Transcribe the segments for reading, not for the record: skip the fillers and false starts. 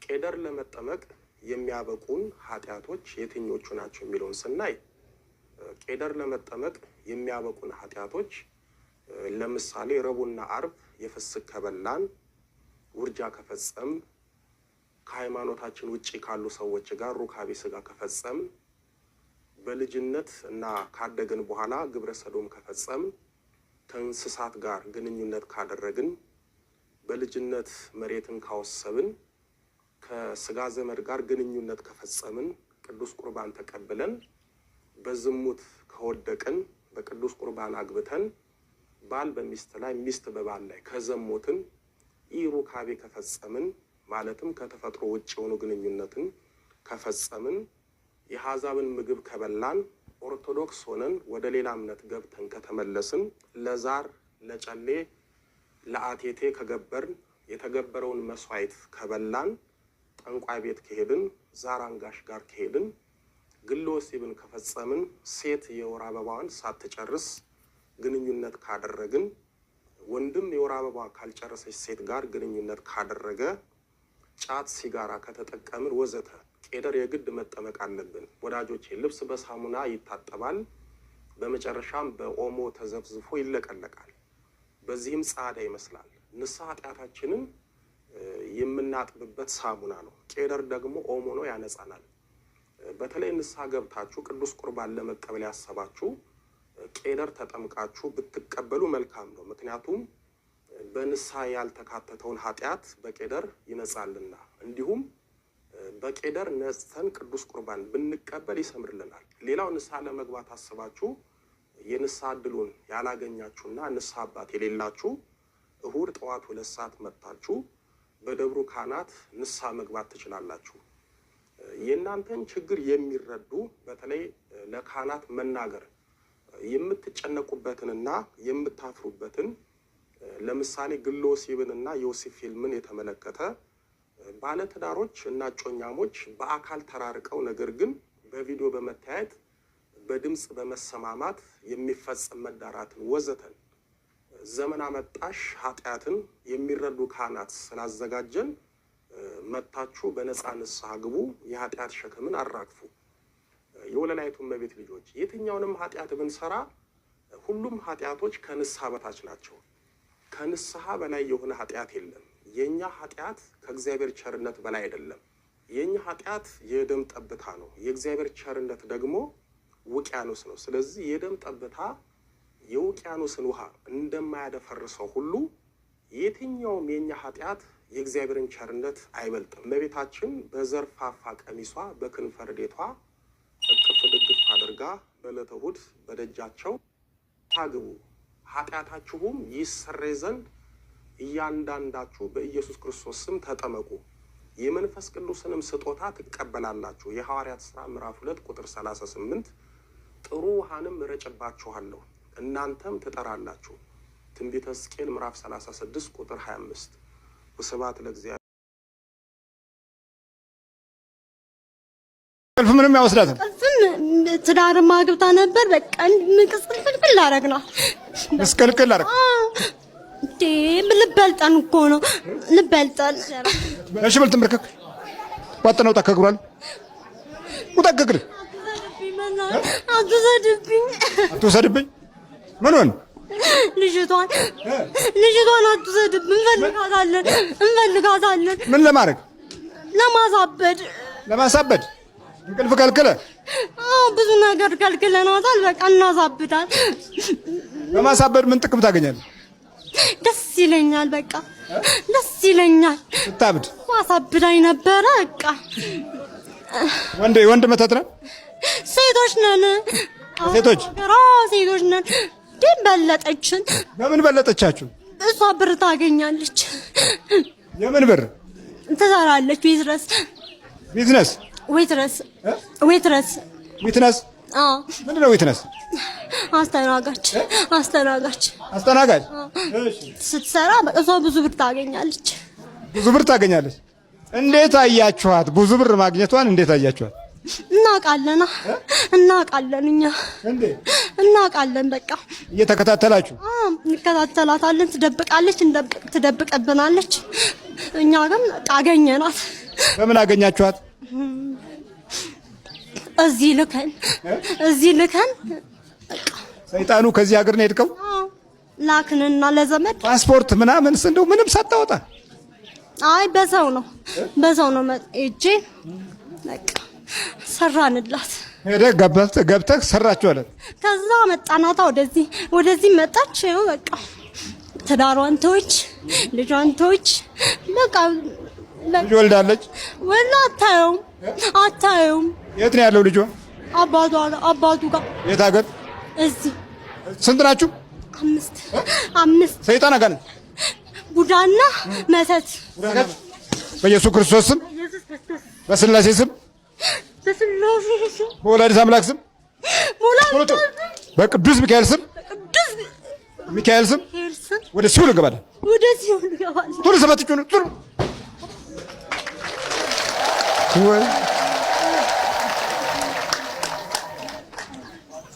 ቄደር ለመጠመቅ የሚያበቁን ኃጢያቶች የትኞቹ ናቸው የሚለውን ስናይ ቄደር ለመጠመቅ የሚያበቁን ኃጢያቶች ለምሳሌ ረቡዕና ዓርብ የፍስክ ከበላን ውርጃ ከፈጸም ከሃይማኖታችን ውጪ ካሉ ሰዎች ጋር ሩካቤ ስጋ ከፈጸም በልጅነት እና ካደግን በኋላ ግብረ ሰዶም ከፈጸም ከእንስሳት ጋር ግንኙነት ካደረግን በልጅነት መሬትን ካወሰብን ከስጋ ዘመድ ጋር ግንኙነት ከፈጸምን ቅዱስ ቁርባን ተቀብለን በዝሙት ከወደቅን በቅዱስ ቁርባን አግብተን ባል በሚስት ላይ ሚስት በባል ላይ ከዘሞትን ሩካቤ ከፈጸምን ማለትም ከተፈጥሮ ውጭ የሆኑ ግንኙነትን ከፈጸምን የሐዛብን ምግብ ከበላን ኦርቶዶክስ ሆነን ወደ ሌላ እምነት ገብተን ከተመለስን ለዛር ለጨሌ ለአቴቴ ከገበርን የተገበረውን መስዋዕት ከበላን ጠንቋይ ቤት ከሄድን ዛር አንጋሽ ጋር ከሄድን ግለ ወሲብን ከፈጸምን ሴት የወር አበባዋን ሳትጨርስ ግንኙነት ካደረግን ወንድም የወር አበባ ካልጨረሰች ሴት ጋር ግንኙነት ካደረገ ጫት ሲጋራ ከተጠቀምን ወዘተ ቄደር የግድ መጠመቅ አለብን። ወዳጆቼ ልብስ በሳሙና ይታጠባል፣ በመጨረሻም በኦሞ ተዘፍዝፎ ይለቀለቃል። በዚህም ጻዳ ይመስላል። ንስሐ ኃጢአታችንን የምናጥብበት ሳሙና ነው። ቄደር ደግሞ ኦሞ ነው፣ ያነጻናል። በተለይ ንስሐ ገብታችሁ ቅዱስ ቁርባን ለመቀበል ያሰባችሁ ቄደር ተጠምቃችሁ ብትቀበሉ መልካም ነው። ምክንያቱም በንስሐ ያልተካተተውን ኃጢአት በቄደር ይነጻልና፣ እንዲሁም በቄደር ነጽተን ቅዱስ ቁርባን ብንቀበል ይሰምርልናል። ሌላው ንስሐ ለመግባት አስባችሁ የንስሐ ዕድሉን ያላገኛችሁና ንስሐ አባት የሌላችሁ እሁድ ጠዋት 2 ሰዓት መጥታችሁ በደብሩ ካህናት ንስሐ መግባት ትችላላችሁ። የእናንተን ችግር የሚረዱ በተለይ ለካህናት መናገር የምትጨነቁበትንና የምታፍሩበትን ለምሳሌ ግለ ወሲብንና የወሲብ ፊልምን የተመለከተ ባለትዳሮች እና ጮኛሞች በአካል ተራርቀው ነገር ግን በቪዲዮ በመታየት በድምጽ በመሰማማት የሚፈጸም መዳራትን ወዘተን ዘመን አመጣሽ ኃጢአትን የሚረዱ ካህናት ስላዘጋጀን መጥታችሁ በነፃ ንስሐ ግቡ፣ የኃጢአት ሸክምን አራግፉ። የወለላይቱ እመቤት ልጆች የትኛውንም ኃጢአት ብንሰራ ሁሉም ኃጢአቶች ከንስሐ በታች ናቸው። ከንስሐ በላይ የሆነ ኃጢአት የለም። የኛ ኃጢአት ከእግዚአብሔር ቸርነት በላይ አይደለም። የኛ ኃጢአት የደም ጠብታ ነው። የእግዚአብሔር ቸርነት ደግሞ ውቅያኖስ ነው። ስለዚህ የደም ጠብታ የውቅያኖስን ውሃ እንደማያደፈርሰው ሁሉ የትኛውም የኛ ኃጢአት የእግዚአብሔርን ቸርነት አይበልጥም። እመቤታችን በዘርፋፋ ቀሚሷ በክንፈ ረድኤቷ እቅፍ ድግፍ አድርጋ በዕለተ እሑድ በደጃቸው ታግቡ ኃጢአታችሁም ይሰረይ ዘንድ እያንዳንዳችሁ በኢየሱስ ክርስቶስ ስም ተጠመቁ የመንፈስ ቅዱስንም ስጦታ ትቀበላላችሁ። የሐዋርያት ሥራ ምዕራፍ 2 ቁጥር 38 ጥሩ ውሃንም እረጭባችኋለሁ እናንተም ትጠራላችሁ። ትንቢተ ሕዝቅኤል ምዕራፍ 36 ቁጥር 25 ወስብሐት ለእግዚአብሔር። ምንም ያወስዳታል። ትዳር ማግብታ ነበር። በቃ ምንቅስቅል አረግና መስቀልቅል አረግ ልበልጠን እኮ ነው ልበልጠን። እሺ በል ተመርከክ ዋጠናው ታከግሯል ወጣከግር አትወሰድብኝ ምን ሆነ? ልጅቷን አትወሰድብኝ። እንፈልጋታለን። ምን ለማድረግ? ለማሳበድ እንቅልፍ ከልክለ? ብዙ ነገር ከልክለናታል። በቃ እናሳብዳል። በማሳበድ ምን ጥቅም ታገኛለህ? ደስ ይለኛል። በቃ ደስ ይለኛል። ስታብድ ማሳብዳኝ ነበረ። በቃ ወንድ መተት ነን። ሴቶች ነን። ሴቶች ነን። ግን በለጠችን። በምን በለጠቻችሁ? እሷ ብር ታገኛለች። የምን ብር? ትሰራለች። ዊትነስ ምንድን ነው ዊትነስ? አስተናጋጅ ስትሰራ እሷ ብዙ ብር ታገኛለች። እንዴት አያችኋት? ብዙ ብር ማግኘቷን እንዴት አያችኋት? እናውቃለን እኛ እናውቃለን። በቃ እየተከታተላችሁ? እንከታተላታለን። ትደብቃለች፣ ትደብቅብናለች። እኛ ግን አገኘናት። በምን አገኛችኋት? እዚህ ልከን ሰይጣኑ ከዚህ ሀገር ነው የሄድከው? ላክንና ለዘመድ ፓስፖርት ምናምን እንደው ምንም ሳታወጣ? አይ በዛው ነው እጄ በቃ ሰራንላት። ሄደህ ገብተህ ሰራችኋለት። ከዛ መጣናታ ወደዚህ መጣች። ይኸው በቃ ትዳሯን ተወች፣ ልጇን ተወች። በቃ ልጅ ወልዳለች። ወላ አታየውም። የት ነው ያለው ልጇ? አባቱ ጋር። የት ሀገር? እዚህ። ስንት ናችሁ? 5 ሰይጣን አጋንንት ቡዳና መተት በኢየሱስ ክርስቶስ ስም፣ በስላሴ ስም፣ በወላዲተ አምላክ ስም፣ በቅዱስ ሚካኤል ስም ወደ ሲኦል እንገባለን። ቶሎ ሰባትጩ ነው ቶሎ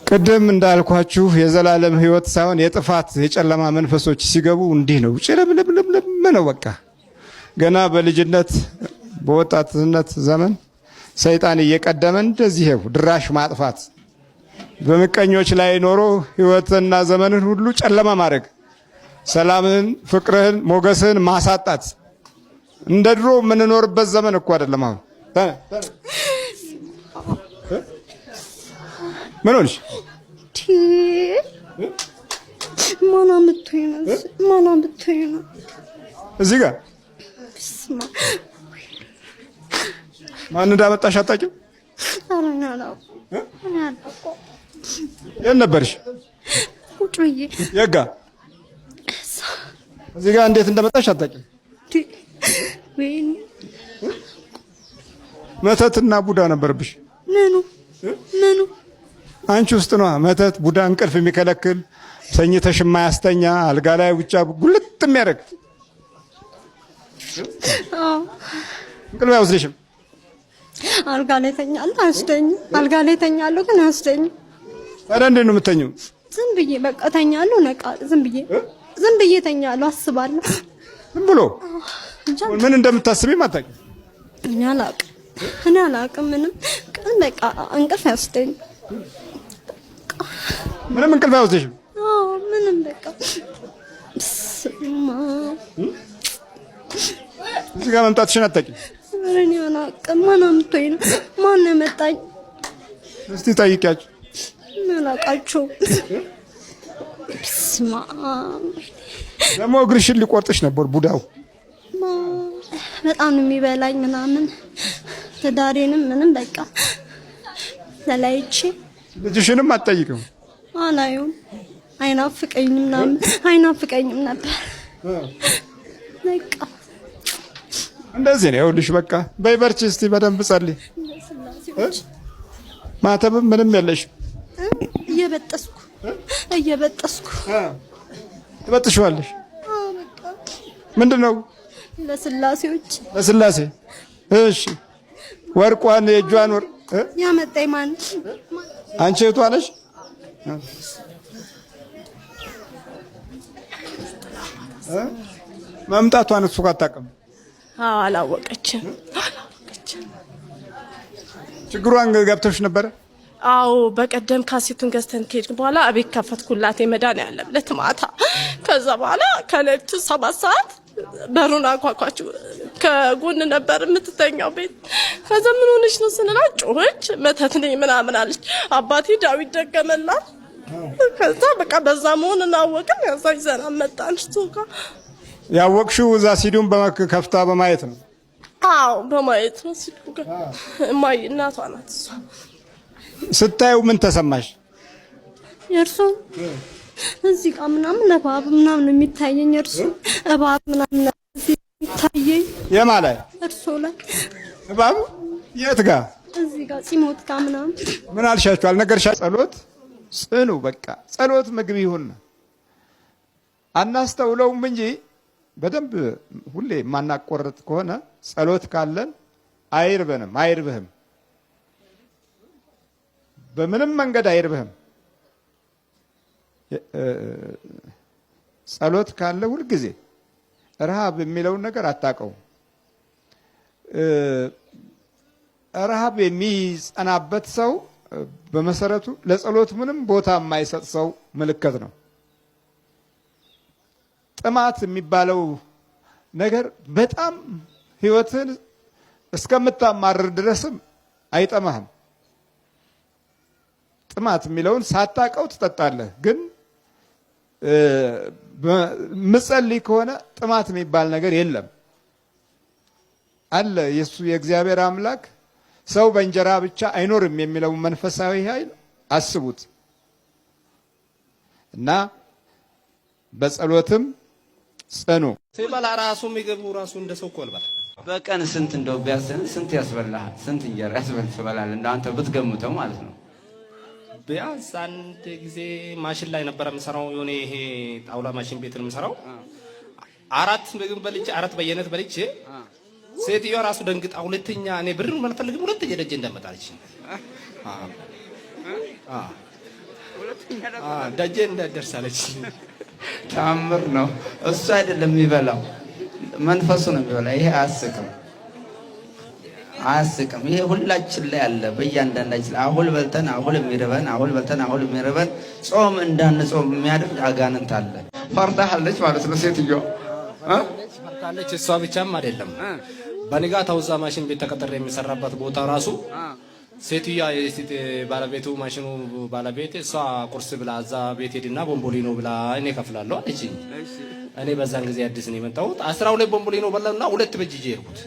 ቅድም እንዳልኳችሁ የዘላለም ሕይወት ሳይሆን የጥፋት የጨለማ መንፈሶች ሲገቡ እንዲህ ነው። ጭልምልምልም ነው በቃ። ገና በልጅነት በወጣትነት ዘመን ሰይጣን እየቀደመ እንደዚህ ድራሽ ማጥፋት፣ በምቀኞች ላይ ኖሮ ሕይወትና ዘመንን ሁሉ ጨለማ ማድረግ፣ ሰላምህን፣ ፍቅርህን፣ ሞገስህን ማሳጣት። እንደ ድሮ የምንኖርበት ዘመን እኮ አይደለም አሁን። ምን ሆነሽ? ማና ምትሆኝ ነው እዚህ ጋር ማን እንዳመጣሽ አታውቂም? የት ነበርሽ? ቁጭ ብዬ። የት ጋር? እዚህ ጋር እንዴት እንደመጣሽ አታውቂም? መተትና ቡዳ ነበርብሽ። ምኑ አንቺ ውስጥ ነው መተት ቡዳ፣ እንቅልፍ የሚከለክል ሰኝተሽ የማያስተኛ አልጋ ላይ ብቻ ጉልጥ የሚያደርግ እንቅልፍ አይወስድሽም። አልጋ ላይ ተኛለሁ አያስደኝም። አልጋ ላይ ተኛለሁ ግን አያስደኝም። ታዲያ እንዴት ነው የምተኘው? ዝም ብዬ በቃ ተኛለሁ። ዝም ብዬ ተኛለሁ። አስባለሁ። ዝም ብሎ ምን እንደምታስቢም አታውቂም። እኔ አላውቅም ምንም። ግን በቃ እንቅልፍ አያስደኝም። ምንም እንቅልፍ አይወስድሽም? ምንም በቃ እዚህ ጋር መምጣትሽን አታውቂም? እኔ አላውቅም። ማን አምጥቶኝ ነው? ማን ያመጣኝ? እስቲ ጠይቂያቸው። አላውቃቸውም። ደግሞ እግርሽን ሊቆርጥሽ ነበር ቡዳው። በጣም ነው የሚበላኝ ምናምን ትዳሬንም ምንም በቃ ተለያይቼ። ልጅሽንም አትጠይቅም? አላየውም። አይናፍቀኝም ነበር በቃ እንደዚህ ነው። ይኸውልሽ በቃ በይ በርቺ። እስቲ በደንብ ጸልይ። ማተብም ምንም የለሽም። እየበጠስኩ ትበጥሽዋለሽ። ምንድን ነው? ለስላሴ። እሺ ወርቋን የእጇን ወርቅ ያመጣኝ ማን? አንቺ እህቷ ነሽ? መምጣቷን እሱ አታውቅም? አላወቀችም። ችግሯን ገብተሽ ነበረ? አዎ በቀደም ካሴቱን ገዝተን ከሄድን በኋላ አቤት ከፈትኩላት የመድኃኒዓለም ዕለት ማታ። ከዛ በኋላ ከሌሊቱ 7 ሰዓት በሩን አንኳኳችው። ከጎን ነበር የምትተኛው ቤት። ከዛ ምን ሆነሽ ነው ስንላት ጮኸች። መተት ነኝ ምናምን አለች። አባቴ ዳዊት ደገመላት። ከዛ በቃ በዛ መሆኑን አወቅን። ያዛ ይዘና መጣን። ሱካ ያወቅሽው እዛ ሲዲውን ከፍታ በማየት ነው? አዎ በማየት ነው። ሲዲው ጋር ማይ እናቷ ናት እሷ። ስታዩ ምን ተሰማሽ? የእርሱ እዚህ ጋር ምናምን እባብ ምናምን የሚታየኝ እርሱ እባብ ምናምን የሚታየኝ። የማን ላይ? እርሱ ላይ እባብ። የት ጋር? እዚህ ጋር ፂሞት ጋር ምናምን። ምን አልሻችሁ? አልነገርሻችሁ? ጸሎት ጽኑ። በቃ ጸሎት ምግብ ይሁን። አናስተውለውም እንጂ በደንብ ሁሌ የማናቆርጥ ከሆነ ጸሎት ካለን አይርብህም። በምንም መንገድ አይርብህም። ጸሎት ካለ ሁልጊዜ ረሃብ የሚለውን ነገር አታውቀውም። ረሃብ የሚጸናበት ሰው በመሰረቱ ለጸሎት ምንም ቦታ የማይሰጥ ሰው ምልክት ነው። ጥማት የሚባለው ነገር በጣም ህይወትን እስከምታማርር ድረስም አይጠማህም። ጥማት የሚለውን ሳታውቀው ትጠጣለህ። ግን ምጸልይ ከሆነ ጥማት የሚባል ነገር የለም አለ። የሱ የእግዚአብሔር አምላክ ሰው በእንጀራ ብቻ አይኖርም የሚለው መንፈሳዊ ኃይል አስቡት እና በጸሎትም ጽኑ። ሲበላ ራሱ የሚገቡ ራሱ እንደ ሰው ቆልባ በቀን ስንት እንደው ቢያስን ስንት ያስበላል? ስንት እንጀራ ያስበላል? እንዳንተ ብትገምተው ማለት ነው። ቢያንስ አንድ ጊዜ ማሽን ላይ ነበር የምሰራው። የሆነ ይሄ ጣውላ ማሽን ቤት ነው የምሰራው። 4 ምግብ በልቼ 4 በየነት በልቼ ሴትዮዋ ራሱ ደንግጣ ሁለተኛ እኔ ብሩን አልፈልግም ሁለተኛ ደጅ እንደመጣለች ደጅ እንደደርሳለች። ታምር ነው። እሱ አይደለም የሚበላው መንፈሱ ነው የሚበላው። ይሄ አያስቅም። ይሄ ሁላችን ላይ አለ፣ በእያንዳንዳችን ላይ አሁን በልተን አሁን የሚርበን አሁን በልተን አሁን የሚርበን ጾም እንዳንጾም የሚያደርግ አጋንንት አለ። ፈርታለች ማለት ነው ሴትዮዋ ፈርታለች። እሷ ብቻም አይደለም በንጋታው እዛ ማሽን ቤት ተቀጥሬ የሚሰራበት ቦታ ራሱ ሴትዮዋ ባለቤቱ ማሽኑ ባለቤት እሷ ቁርስ ብላ እዛ ቤት ሄድና ቦምቦሊኖ ብላ እኔ ከፍላለሁ አለችኝ። እኔ በዛን ጊዜ አዲስ ነው የመጣሁት። 12 ቦምቦሊኖ በላውና 2 በእጅ ይዤ ሄድኩት።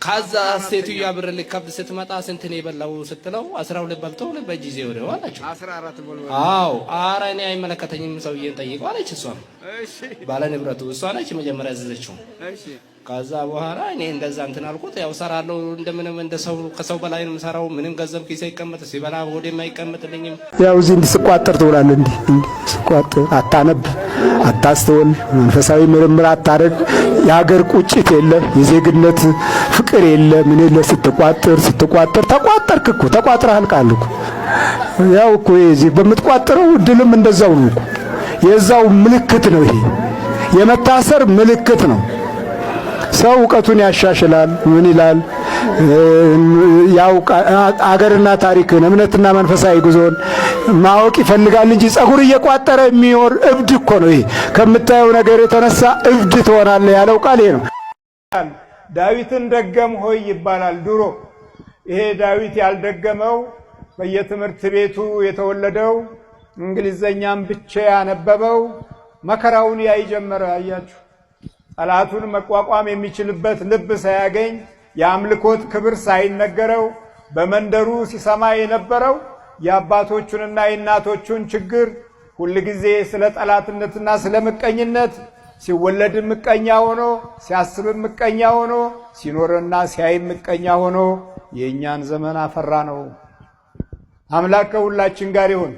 ከዛ ሴትዮዋ ብር ልከፍል ስትመጣ ስንት ነው የበላው ስትለው 12 በልቶ 2 በእጅ ይዤ ወደው አላችሁ 14 ቦምቦሊኖ። አዎ ኧረ እኔ አይመለከተኝም ሰውዬን ጠይቀው አለች። እሷ ባለ ንብረቱ እሷ ነች መጀመሪያ ያዘዘችው። ከዛ በኋላ እኔ እንደዛ እንትን አልኩት። ያው ሰራለሁ እንደምንም እንደሰው ከሰው በላይ ነው የምሰራው። ምንም ገንዘብ ኪሴ ይቀመጥ ሲበላ ሆዴም አይቀመጥልኝም። ያው እዚህ እንድስቋጠር ትውላለህ። እንዲህ ስቋጠር አታነብ፣ አታስተውል፣ መንፈሳዊ ምርምር አታረግ። የሀገር ቁጭት የለ፣ የዜግነት ፍቅር የለ፣ ምን የለ። ስትቋጠር ተቋጠርክ እኮ ተቋጥረሃል ቃል እኮ ያው እኮ እዚህ በምትቋጠረው ድልም እንደዛው ነው እኮ። የዛው ምልክት ነው ይሄ፣ የመታሰር ምልክት ነው። ሰው እውቀቱን ያሻሽላል። ምን ይላል? ያው አገርና ታሪክን እምነትና መንፈሳዊ ጉዞን ማወቅ ይፈልጋል እንጂ ጸጉር እየቋጠረ የሚኖር እብድ እኮ ነው ይሄ። ከምታየው ነገር የተነሳ እብድ ትሆናለህ ያለው ቃል ይሄ ነው። ዳዊትን ደገም ሆይ ይባላል ድሮ። ይሄ ዳዊት ያልደገመው በየትምህርት ቤቱ የተወለደው እንግሊዘኛም ብቻ ያነበበው መከራውን ያይ ጀመረ። አያችሁ፣ ጠላቱን መቋቋም የሚችልበት ልብ ሳያገኝ የአምልኮት ክብር ሳይነገረው በመንደሩ ሲሰማ የነበረው የአባቶቹንና የእናቶቹን ችግር ሁልጊዜ ስለ ጠላትነትና ስለ ምቀኝነት ሲወለድ ምቀኛ ሆኖ ሲያስብ ምቀኛ ሆኖ ሲኖርና ሲያይ ምቀኛ ሆኖ የእኛን ዘመን አፈራ ነው። አምላክ ከሁላችን ጋር ይሁን።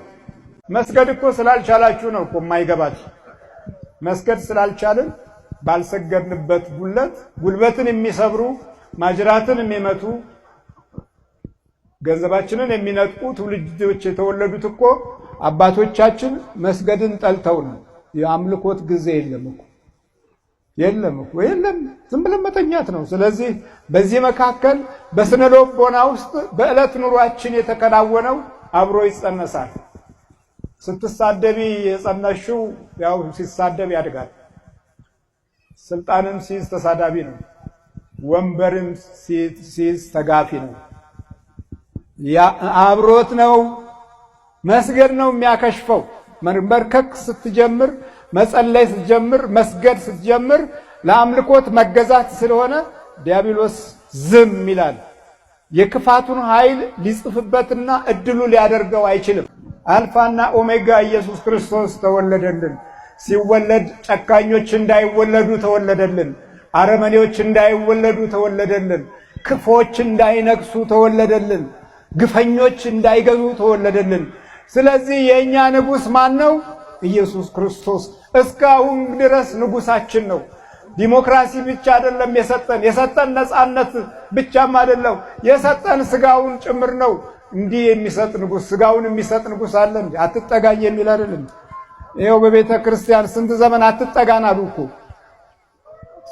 መስገድ እኮ ስላልቻላችሁ ነው እኮ የማይገባችሁ። መስገድ ስላልቻልን ባልሰገድንበት ጉልበትን የሚሰብሩ ማጅራትን የሚመቱ ገንዘባችንን የሚነጥቁ ትውልዶች የተወለዱት እኮ አባቶቻችን መስገድን ጠልተው ነው። የአምልኮት ጊዜ የለም እኮ የለም፣ ዝም ብለን መተኛት ነው። ስለዚህ በዚህ መካከል በስነ ልቦና ውስጥ በዕለት ኑሯችን የተከናወነው አብሮ ይጸነሳል። ስትሳደቢ የጸነሽው ያው ሲሳደብ ያድጋል። ስልጣንም ሲይዝ ተሳዳቢ ነው። ወንበርም ሲይዝ ተጋፊ ነው። ያ አብሮት ነው። መስገድ ነው የሚያከሽፈው። መንበርከክ ስትጀምር፣ መጸለይ ስትጀምር፣ መስገድ ስትጀምር ለአምልኮት መገዛት ስለሆነ ዲያብሎስ ዝም ይላል። የክፋቱን ኃይል ሊጽፍበትና እድሉ ሊያደርገው አይችልም። አልፋና ኦሜጋ ኢየሱስ ክርስቶስ ተወለደልን። ሲወለድ ጨካኞች እንዳይወለዱ ተወለደልን። አረመኔዎች እንዳይወለዱ ተወለደልን። ክፎች እንዳይነግሱ ተወለደልን። ግፈኞች እንዳይገዙ ተወለደልን። ስለዚህ የኛ ንጉስ ማን ነው? ኢየሱስ ክርስቶስ እስካሁን ድረስ ንጉሳችን ነው። ዲሞክራሲ ብቻ አይደለም የሰጠን ነፃነት ብቻም አይደለም የሰጠን ስጋውን ጭምር ነው። እንዲህ የሚሰጥ ንጉስ፣ ስጋውን የሚሰጥ ንጉስ አለ እንዴ? አትጠጋኝ የሚል አይደለም። ይሄው በቤተ ክርስቲያን ስንት ዘመን አትጠጋን አሉ እኮ።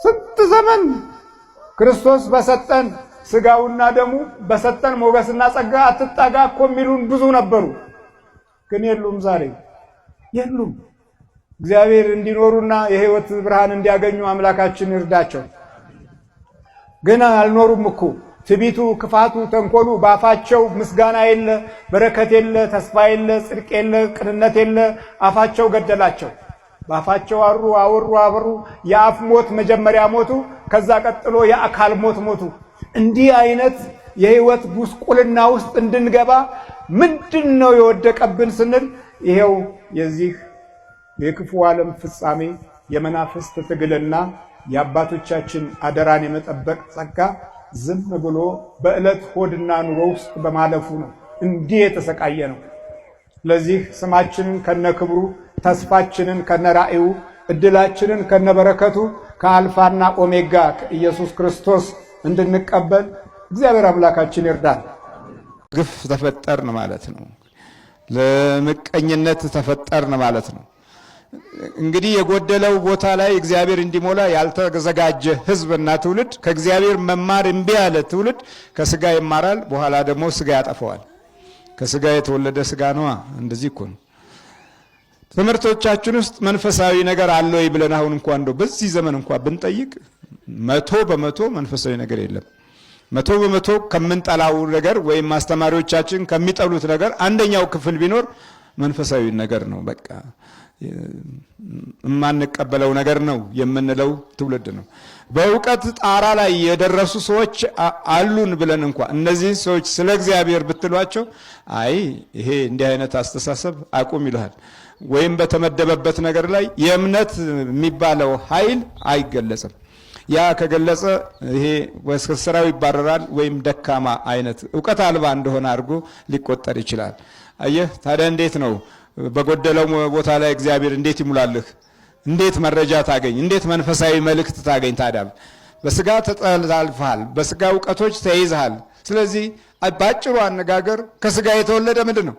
ስንት ዘመን ክርስቶስ በሰጠን ስጋውና ደሙ በሰጠን ሞገስና ጸጋ አትጣጋ እኮ የሚሉን ብዙ ነበሩ። ግን የሉም፣ ዛሬ የሉም። እግዚአብሔር እንዲኖሩና የሕይወት ብርሃን እንዲያገኙ አምላካችን ይርዳቸው። ግን አልኖሩም እኮ። ትቢቱ፣ ክፋቱ፣ ተንኮሉ በአፋቸው ምስጋና የለ፣ በረከት የለ፣ ተስፋ የለ፣ ጽድቅ የለ፣ ቅንነት የለ። አፋቸው ገደላቸው። በአፋቸው አወሩ፣ አበሩ። የአፍ ሞት መጀመሪያ ሞቱ፣ ከዛ ቀጥሎ የአካል ሞት ሞቱ። እንዲህ አይነት የሕይወት ጉስቁልና ውስጥ እንድንገባ ምንድን ነው የወደቀብን ስንል ይሄው የዚህ የክፉ ዓለም ፍጻሜ የመናፍስት ትግልና የአባቶቻችን አደራን የመጠበቅ ጸጋ ዝም ብሎ በዕለት ሆድና ኑሮ ውስጥ በማለፉ ነው እንዲህ የተሰቃየ ነው። ስለዚህ ስማችንን ከነክብሩ፣ ተስፋችንን ከነራእዩ፣ እድላችንን ከነበረከቱ ከአልፋና ኦሜጋ ከኢየሱስ ክርስቶስ እንድንቀበል እግዚአብሔር አምላካችን ይርዳል። ግፍ ተፈጠርን ማለት ነው። ለምቀኝነት ተፈጠርን ማለት ነው። እንግዲህ የጎደለው ቦታ ላይ እግዚአብሔር እንዲሞላ ያልተዘጋጀ ሕዝብና ትውልድ፣ ከእግዚአብሔር መማር እምቢ ያለ ትውልድ ከስጋ ይማራል፣ በኋላ ደግሞ ስጋ ያጠፈዋል። ከስጋ የተወለደ ስጋ ነዋ። እንደዚህ እኮ ነው። ትምህርቶቻችን ውስጥ መንፈሳዊ ነገር አለ ወይ ብለን አሁን እንኳን እንደው በዚህ ዘመን እንኳን ብንጠይቅ 100% መንፈሳዊ ነገር የለም። 100% ከምንጠላው ነገር ወይም አስተማሪዎቻችን ከሚጠሉት ነገር አንደኛው ክፍል ቢኖር መንፈሳዊ ነገር ነው። በቃ የማንቀበለው ነገር ነው የምንለው ትውልድ ነው። በእውቀት ጣራ ላይ የደረሱ ሰዎች አሉን ብለን እንኳን እነዚህ ሰዎች ስለ እግዚአብሔር ብትሏቸው አይ ይሄ እንዲህ አይነት አስተሳሰብ አቁም ይልሃል። ወይም በተመደበበት ነገር ላይ የእምነት የሚባለው ኃይል አይገለጽም። ያ ከገለጸ ይሄ ወስከስራው ይባረራል ወይም ደካማ አይነት ዕውቀት አልባ እንደሆነ አድርጎ ሊቆጠር ይችላል። አየህ ታዲያ እንዴት ነው በጎደለው ቦታ ላይ እግዚአብሔር እንዴት ይሙላልህ? እንዴት መረጃ ታገኝ? እንዴት መንፈሳዊ መልእክት ታገኝ? ታዲያ በስጋ ተጠላልፈሃል፣ በስጋ ዕውቀቶች ተይዘሃል። ስለዚህ ባጭሩ አነጋገር ከስጋ የተወለደ ምንድን ነው?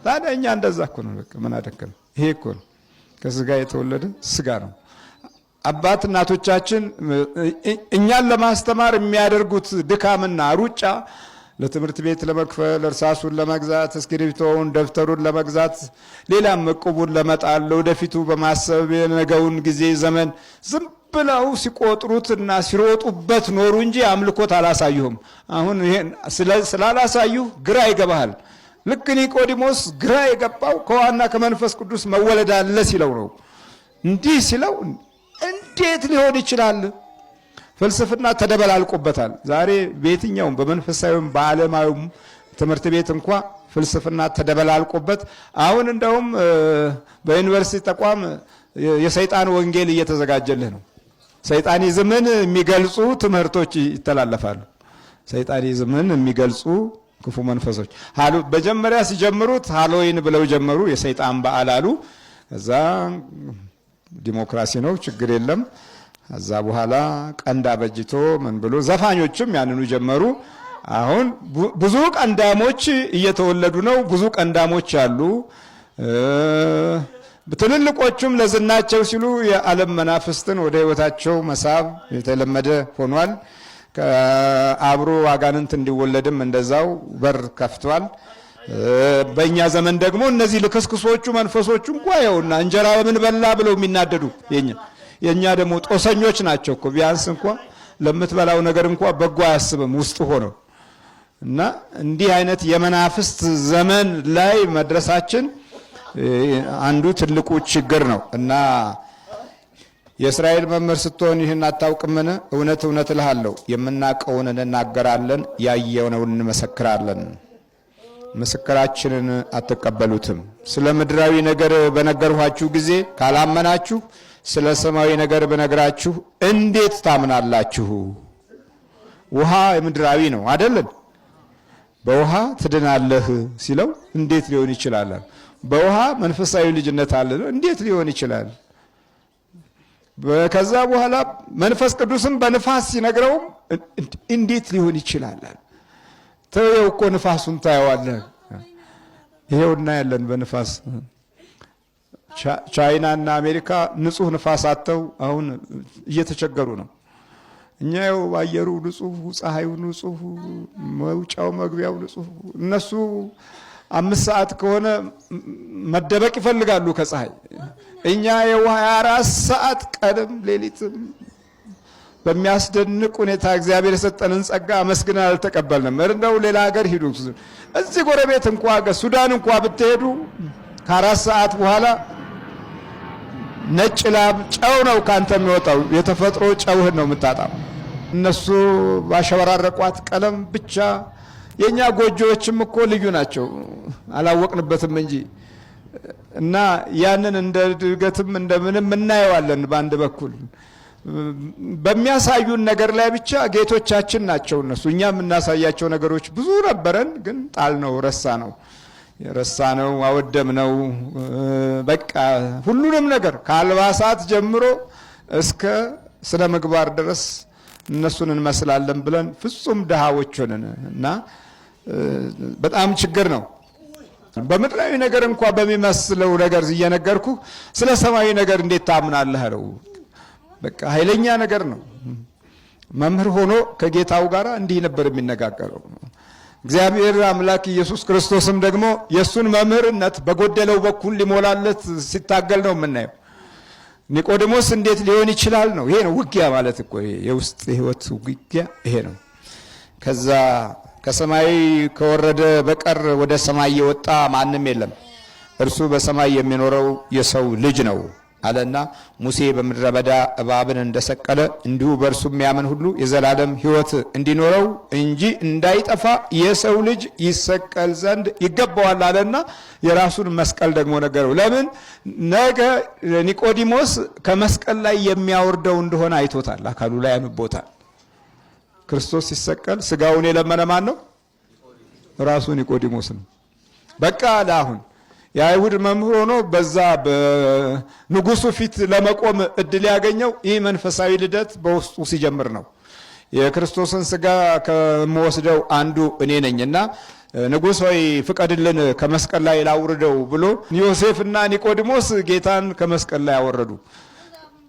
ታዲያ እኛ እንደዛ እኮ ነው። በቃ ምን አደከም? ይሄ እኮ ነው ከስጋ የተወለደ ስጋ ነው። አባት እናቶቻችን እኛን ለማስተማር የሚያደርጉት ድካምና ሩጫ ለትምህርት ቤት ለመክፈል፣ እርሳሱን ለመግዛት፣ እስክሪብቶውን ደብተሩን ለመግዛት፣ ሌላም ዕቁቡን ለመጣል ለወደፊቱ በማሰብ የነገውን ጊዜ ዘመን ዝም ብለው ሲቆጥሩትና ሲሮጡበት ኖሩ እንጂ አምልኮት አላሳዩህም። አሁን ይሄን ስላላሳዩህ ግራ ይገባሃል። ልክ ኒቆዲሞስ ግራ የገባው ከውሃና ከመንፈስ ቅዱስ መወለድ አለ ሲለው ነው። እንዲህ ሲለው እንዴት ሊሆን ይችላል? ፍልስፍና ተደበላልቆበታል። ዛሬ በየትኛውም በመንፈሳዊም በዓለማዊም ትምህርት ቤት እንኳ ፍልስፍና ተደበላልቆበት አሁን እንደውም በዩኒቨርሲቲ ተቋም የሰይጣን ወንጌል እየተዘጋጀልህ ነው። ሰይጣኒዝምን የሚገልጹ ትምህርቶች ይተላለፋሉ። ሰይጣኒዝምን የሚገልጹ ክፉ መንፈሶች በመጀመሪያ ሲጀምሩት ሃሎዊን ብለው ጀመሩ። የሰይጣን በዓል አሉ። ከዛ ዲሞክራሲ ነው ችግር የለም። ከዛ በኋላ ቀንድ አበጅቶ ምን ብሎ ዘፋኞችም ያንኑ ጀመሩ። አሁን ብዙ ቀንዳሞች እየተወለዱ ነው። ብዙ ቀንዳሞች አሉ። ትልልቆቹም ለዝናቸው ሲሉ የዓለም መናፍስትን ወደ ሕይወታቸው መሳብ የተለመደ ሆኗል። ከአብሮ አጋንንት እንዲወለድም እንደዛው በር ከፍቷል። በእኛ ዘመን ደግሞ እነዚህ ልክስክሶቹ መንፈሶቹ እንኳ ይኸውና እንጀራ በምን በላ ብለው የሚናደዱ የኛ ደግሞ ጦሰኞች ናቸው እኮ። ቢያንስ እንኳ ለምትበላው ነገር እንኳ በጎ አያስብም ውስጥ ሆነው እና እንዲህ አይነት የመናፍስት ዘመን ላይ መድረሳችን አንዱ ትልቁ ችግር ነው። እና የእስራኤል መምህር ስትሆን ይህን አታውቅምን? እውነት እውነት እልሃለሁ የምናውቀውን እንናገራለን፣ ያየነውን እንመሰክራለን፣ ምስክራችንን አትቀበሉትም። ስለ ምድራዊ ነገር በነገርኋችሁ ጊዜ ካላመናችሁ ስለ ሰማያዊ ነገር በነገራችሁ እንዴት ታምናላችሁ? ውሃ ምድራዊ ነው አይደለም? በውሃ ትድናለህ ሲለው እንዴት ሊሆን ይችላል? በውሃ መንፈሳዊ ልጅነት አለ እንዴት ሊሆን ይችላል? ከዛ በኋላ መንፈስ ቅዱስም በንፋስ ሲነግረውም እንዴት ሊሆን ይችላል? ተው እኮ ንፋሱን ታየዋለህ። ይሄውና ያለን በንፋስ ቻይና እና አሜሪካ ንጹህ ንፋስ አጥተው አሁን እየተቸገሩ ነው። እኛው አየሩ ንጹህ፣ ፀሐዩ ንጹህ፣ መውጫው መግቢያው ንጹህ። እነሱ 5 ሰዓት ከሆነ መደበቅ ይፈልጋሉ ከፀሐይ። እኛ የ24 ሰዓት ቀንም ሌሊትም በሚያስደንቅ ሁኔታ እግዚአብሔር የሰጠንን ጸጋ አመስግነን አልተቀበልንም። እንደው ሌላ ሀገር ሂዱ፣ እዚህ ጎረቤት ሱዳን ብትሄዱ ከ4 ሰዓት በኋላ ነጭ ላብ ጨው ነው ካንተ የሚወጣው። የተፈጥሮ ጨውህን ነው የምታጣው። እነሱ ባሸበራረቋት ቀለም ብቻ። የኛ ጎጆዎችም እኮ ልዩ ናቸው፣ አላወቅንበትም እንጂ እና ያንን እንደ ድርገትም እንደምንም እናየዋለን። በአንድ በኩል በሚያሳዩን ነገር ላይ ብቻ ጌቶቻችን ናቸው እነሱ። እኛ የምናሳያቸው ነገሮች ብዙ ነበረን፣ ግን ጣልነው፣ ረሳነው፣ አወደምነው። በቃ ሁሉንም ነገር ከአልባሳት ጀምሮ እስከ ስነ ምግባር ድረስ እነሱን እንመስላለን ብለን ፍጹም ድሃዎች ሆነን እና በጣም ችግር ነው። በምድራዊ ነገር እንኳን በሚመስለው ነገር እየነገርኩ ስለ ሰማያዊ ነገር እንዴት ታምናለህ አለው። በቃ ኃይለኛ ነገር ነው። መምህር ሆኖ ከጌታው ጋር እንዲህ ነበር የሚነጋገረው። እግዚአብሔር አምላክ ኢየሱስ ክርስቶስም ደግሞ የሱን መምህርነት በጎደለው በኩል ሊሞላለት ሲታገል ነው የምናየው። ኒቆዲሞስ እንዴት ሊሆን ይችላል ነው። ይሄ ነው ውጊያ ማለት እኮ፣ የውስጥ ህይወት ውጊያ ይሄ ነው። ከዛ ከሰማይ ከወረደ በቀር ወደ ሰማይ የወጣ ማንም የለም፣ እርሱ በሰማይ የሚኖረው የሰው ልጅ ነው አለና ሙሴ በምድረ በዳ እባብን እንደሰቀለ እንዲሁ በእርሱ የሚያምን ሁሉ የዘላለም ህይወት እንዲኖረው እንጂ እንዳይጠፋ የሰው ልጅ ይሰቀል ዘንድ ይገባዋል አለና የራሱን መስቀል ደግሞ ነገረው። ለምን? ነገ ኒቆዲሞስ ከመስቀል ላይ የሚያወርደው እንደሆነ አይቶታል፣ አካሉ ላይ አንቦታል። ክርስቶስ ሲሰቀል ስጋውን የለመነ ማን ነው? ራሱ ኒቆዲሞስ ነው። በቃ አሁን የአይሁድ መምህር ሆኖ በዛ በንጉሱ ፊት ለመቆም እድል ያገኘው ይህ መንፈሳዊ ልደት በውስጡ ሲጀምር ነው። የክርስቶስን ስጋ ከመወስደው አንዱ እኔ ነኝና ንጉሥ ሆይ ፍቀድልን ከመስቀል ላይ ላውርደው ብሎ ዮሴፍና ኒቆዲሞስ ጌታን ከመስቀል ላይ አወረዱ።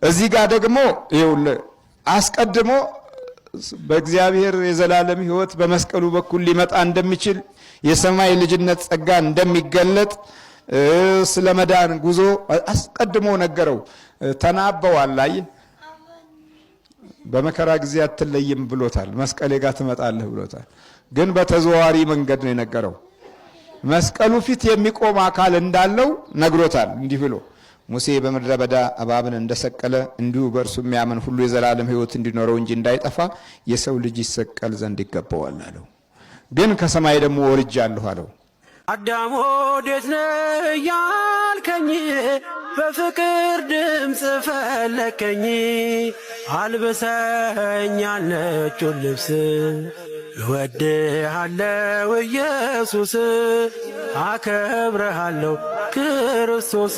እዚህ ጋር ደግሞ ይኸውልህ አስቀድሞ በእግዚአብሔር የዘላለም ህይወት በመስቀሉ በኩል ሊመጣ እንደሚችል የሰማይ ልጅነት ጸጋ እንደሚገለጥ ስለ መዳን ጉዞ አስቀድሞ ነገረው። ተናበዋል። ላይ በመከራ ጊዜ አትለይም ብሎታል። መስቀሌ ጋር ትመጣለህ ብሎታል። ግን በተዘዋዋሪ መንገድ ነው የነገረው። መስቀሉ ፊት የሚቆም አካል እንዳለው ነግሮታል። እንዲህ ብሎ ሙሴ በምድረ በዳ እባብን እንደሰቀለ እንዲሁ በእርሱ የሚያምን ሁሉ የዘላለም ህይወት እንዲኖረው እንጂ እንዳይጠፋ የሰው ልጅ ይሰቀል ዘንድ ይገባዋል አለው። ግን ከሰማይ ደግሞ ወርጃለሁ አለው። አዳም ወዴት ነህ ያልከኝ፣ በፍቅር ድምፅ ፈለከኝ። አልብሰኛል ነጩን ልብስ፣ እወድሃለሁ ኢየሱስ፣ አከብረሃለሁ ክርስቶስ።